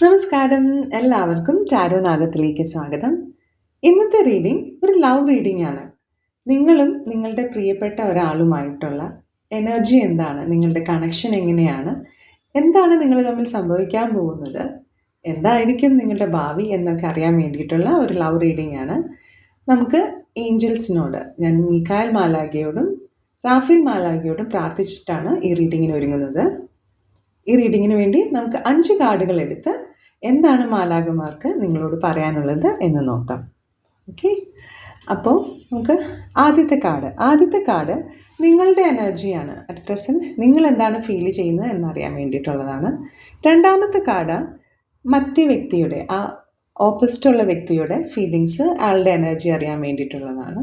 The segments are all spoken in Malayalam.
നമസ്കാരം, എല്ലാവർക്കും ടാരോ നാഗത്തിലേക്ക് സ്വാഗതം. ഇന്നത്തെ റീഡിംഗ് ഒരു ലവ് റീഡിംഗ് ആണ്. നിങ്ങളും നിങ്ങളുടെ പ്രിയപ്പെട്ട ഒരാളുമായിട്ടുള്ള എനർജി എന്താണ്, നിങ്ങളുടെ കണക്ഷൻ എങ്ങനെയാണ്, എന്താണ് നിങ്ങൾ തമ്മിൽ സംഭവിക്കാൻ പോകുന്നത്, എന്തായിരിക്കും നിങ്ങളുടെ ഭാവി എന്നൊക്കെ അറിയാൻ വേണ്ടിയിട്ടുള്ള ഒരു ലവ് റീഡിംഗ് ആണ്. നമുക്ക് ഏഞ്ചൽസിനോട്, ഞാൻ മിഖായൽ മാലാഖയോടും റാഫേൽ മാലാഖയോടും പ്രാർത്ഥിച്ചിട്ടാണ് ഈ റീഡിങ്ങിന് ഒരുങ്ങുന്നത്. ഈ റീഡിങ്ങിന് വേണ്ടി നമുക്ക് 5 കാർഡുകൾ എടുത്ത് എന്താണ് മാലാഖമാർക്ക് നിങ്ങളോട് പറയാനുള്ളത് എന്ന് നോക്കാം. ഓക്കെ, അപ്പോൾ നമുക്ക് ആദ്യത്തെ കാർഡ് നിങ്ങളുടെ എനർജിയാണ്. അറ്റ് പ്രസൻറ്റ് നിങ്ങൾ എന്താണ് ഫീൽ ചെയ്യുന്നത് എന്നറിയാൻ വേണ്ടിയിട്ടുള്ളതാണ്. രണ്ടാമത്തെ കാർഡ് മറ്റേ വ്യക്തിയുടെ, ആ ഓപ്പോസിറ്റുള്ള വ്യക്തിയുടെ ഫീലിങ്സ്, ആളുടെ എനർജി അറിയാൻ വേണ്ടിയിട്ടുള്ളതാണ്.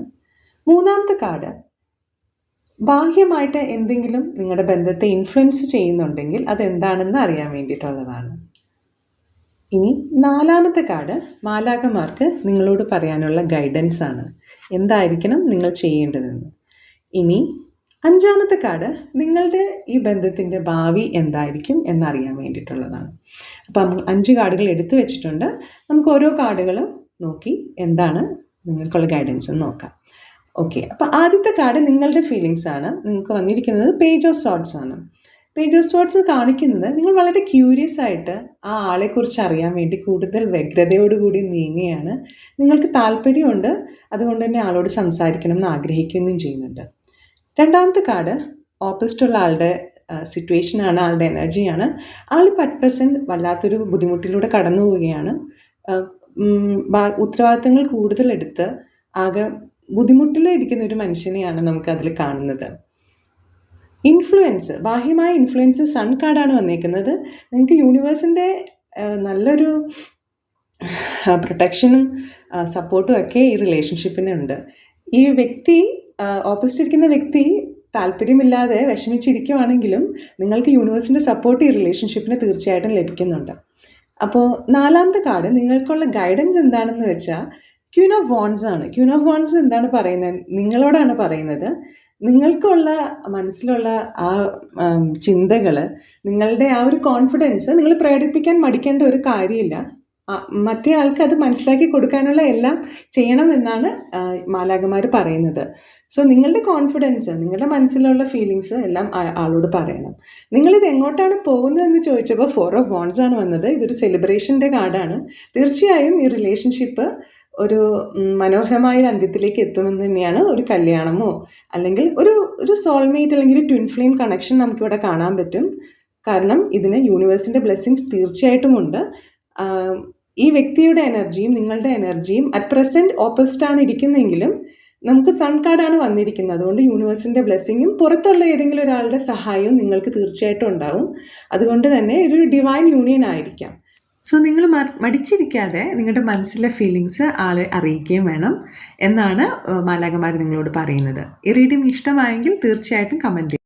മൂന്നാമത്തെ കാർഡ് ബാഹ്യമായിട്ട് എന്തെങ്കിലും നിങ്ങളുടെ ബന്ധത്തെ ഇൻഫ്ലുവൻസ് ചെയ്യുന്നുണ്ടെങ്കിൽ അതെന്താണെന്ന് അറിയാൻ വേണ്ടിയിട്ടുള്ളതാണ്. ഇനി നാലാമത്തെ കാർഡ് മാലാഖമാർക്ക് നിങ്ങളോട് പറയാനുള്ള ഗൈഡൻസ് ആണ്, എന്തായിരിക്കണം നിങ്ങൾ ചെയ്യേണ്ടതെന്ന്. ഇനി 5ാമത്തെ കാർഡ് നിങ്ങളുടെ ഈ ബന്ധത്തിൻ്റെ ഭാവി എന്തായിരിക്കും എന്നറിയാൻ വേണ്ടിയിട്ടുള്ളതാണ്. അപ്പം 5 കാർഡുകൾ എടുത്തു വെച്ചിട്ടുണ്ട്. നമുക്ക് ഓരോ കാർഡുകളും നോക്കി എന്താണ് നിങ്ങൾക്കുള്ള ഗൈഡൻസ് എന്ന് നോക്കാം. ഓക്കെ, അപ്പോൾ ആദ്യത്തെ കാർഡ് നിങ്ങളുടെ ഫീലിങ്സ് ആണ്. നിങ്ങൾക്ക് വന്നിരിക്കുന്നത് പേജ് ഓഫ് സോർഡ്സ് ആണ്. പേജ് ഓഫ് സോർഡ്സ് കാണിക്കുന്നത് നിങ്ങൾ വളരെ ക്യൂരിയസ് ആയിട്ട് ആ ആളെക്കുറിച്ച് അറിയാൻ വേണ്ടി കൂടുതൽ വ്യഗ്രതയോടുകൂടി നീങ്ങുകയാണ്. നിങ്ങൾക്ക് താല്പര്യമുണ്ട്, അതുകൊണ്ട് തന്നെ ആളോട് സംസാരിക്കണം എന്ന് ആഗ്രഹിക്കുകയും ചെയ്യുന്നുണ്ട്. രണ്ടാമത്തെ കാർഡ് ഓപ്പോസിറ്റുള്ള ആളുടെ സിറ്റുവേഷനാണ്, ആളുടെ എനർജിയാണ്. ആളിപ്പോൾ അറ്റ് പ്രസൻറ്റ് വല്ലാത്തൊരു ബുദ്ധിമുട്ടിലൂടെ കടന്നു പോവുകയാണ്. ഉത്തരവാദിത്തങ്ങൾ കൂടുതലെടുത്ത് ആകെ ബുദ്ധിമുട്ടിലിരിക്കുന്ന ഒരു മനുഷ്യനെയാണ് നമുക്കതിൽ കാണുന്നത്. ഇൻഫ്ലുവൻസ്, ബാഹ്യമായ ഇൻഫ്ലുവൻസ് സൺ കാർഡാണ് വന്നേക്കുന്നത്. നിങ്ങൾക്ക് യൂണിവേഴ്സിൻ്റെ നല്ലൊരു പ്രൊട്ടക്ഷനും സപ്പോർട്ടും ഒക്കെ ഈ റിലേഷൻഷിപ്പിനുണ്ട്. ഈ വ്യക്തി, ഓപ്പോസിറ്റ് ഇരിക്കുന്ന വ്യക്തി താല്പര്യമില്ലാതെ വിഷമിച്ചിരിക്കുവാണെങ്കിലും നിങ്ങൾക്ക് യൂണിവേഴ്സിൻ്റെ സപ്പോർട്ട് ഈ റിലേഷൻഷിപ്പിന് തീർച്ചയായിട്ടും ലഭിക്കുന്നുണ്ട്. അപ്പോൾ നാലാമത്തെ കാർഡ് നിങ്ങൾക്കുള്ള ഗൈഡൻസ് എന്താണെന്ന് വെച്ചാൽ ക്യൂൻ ഓഫ് വാൻഡ്സ് ആണ്. ക്യൂൻ ഓഫ് വാൻഡ്സ് എന്താണ് പറയുന്നത്, നിങ്ങളോടാണ് പറയുന്നത്. നിങ്ങൾക്കുള്ള മനസ്സിലുള്ള ആ ചിന്തകൾ, നിങ്ങളുടെ ആ ഒരു കോൺഫിഡൻസ് നിങ്ങൾ പ്രകടിപ്പിക്കാൻ മടിക്കേണ്ട ഒരു കാര്യമില്ല. മറ്റേ ആൾക്ക് അത് മനസ്സിലാക്കി കൊടുക്കാനുള്ള എല്ലാം ചെയ്യണമെന്നാണ് മാലാഖമാർ പറയുന്നത്. സോ നിങ്ങളുടെ കോൺഫിഡൻസ്, നിങ്ങളുടെ മനസ്സിലുള്ള ഫീലിങ്സ് എല്ലാം ആളോട് പറയണം. നിങ്ങളിത് എങ്ങോട്ടാണ് പോകുന്നതെന്ന് ചോദിച്ചപ്പോൾ 4 ഓഫ് വാൻഡ്സ് ആണ് വന്നത്. ഇതൊരു സെലിബ്രേഷൻ്റെ കാർഡാണ്. തീർച്ചയായും ഈ റിലേഷൻഷിപ്പ് ഒരു മനോഹരമായൊരു അന്ത്യത്തിലേക്ക് എത്തുമെന്ന് തന്നെയാണ്. ഒരു കല്യാണമോ അല്ലെങ്കിൽ ഒരു സോൾമേറ്റ് അല്ലെങ്കിൽ ഒരു ട്വിൻ ഫ്ലെയിം കണക്ഷൻ നമുക്കിവിടെ കാണാൻ പറ്റും. കാരണം ഇതിന് യൂണിവേഴ്സിൻ്റെ ബ്ലെസ്സിങ്സ് തീർച്ചയായിട്ടും ഉണ്ട്. ഈ വ്യക്തിയുടെ എനർജിയും നിങ്ങളുടെ എനർജിയും അറ്റ് പ്രസൻറ്റ് ഓപ്പോസിറ്റാണ് ഇരിക്കുന്നതെങ്കിലും നമുക്ക് സൺ കാർഡാണ് വന്നിരിക്കുന്നത്. അതുകൊണ്ട് യൂണിവേഴ്സിൻ്റെ ബ്ലെസ്സിങ്ങും പുറത്തുള്ള ഏതെങ്കിലും ഒരാളുടെ സഹായവും നിങ്ങൾക്ക് തീർച്ചയായിട്ടും ഉണ്ടാവും. അതുകൊണ്ട് തന്നെ ഒരു ഡിവൈൻ യൂണിയൻ ആയിരിക്കാം. സോ നിങ്ങൾ മടിച്ചിരിക്കാതെ നിങ്ങളുടെ മനസ്സിലെ ഫീലിങ്സ് ആളെ അറിയിക്കുകയും വേണം എന്നാണ് മാലാഖമാർ നിങ്ങളോട് പറയുന്നത്. ഈ റീഡിംഗ് ഇഷ്ടമായെങ്കിൽ തീർച്ചയായിട്ടും കമൻറ്റ് ചെയ്യുക.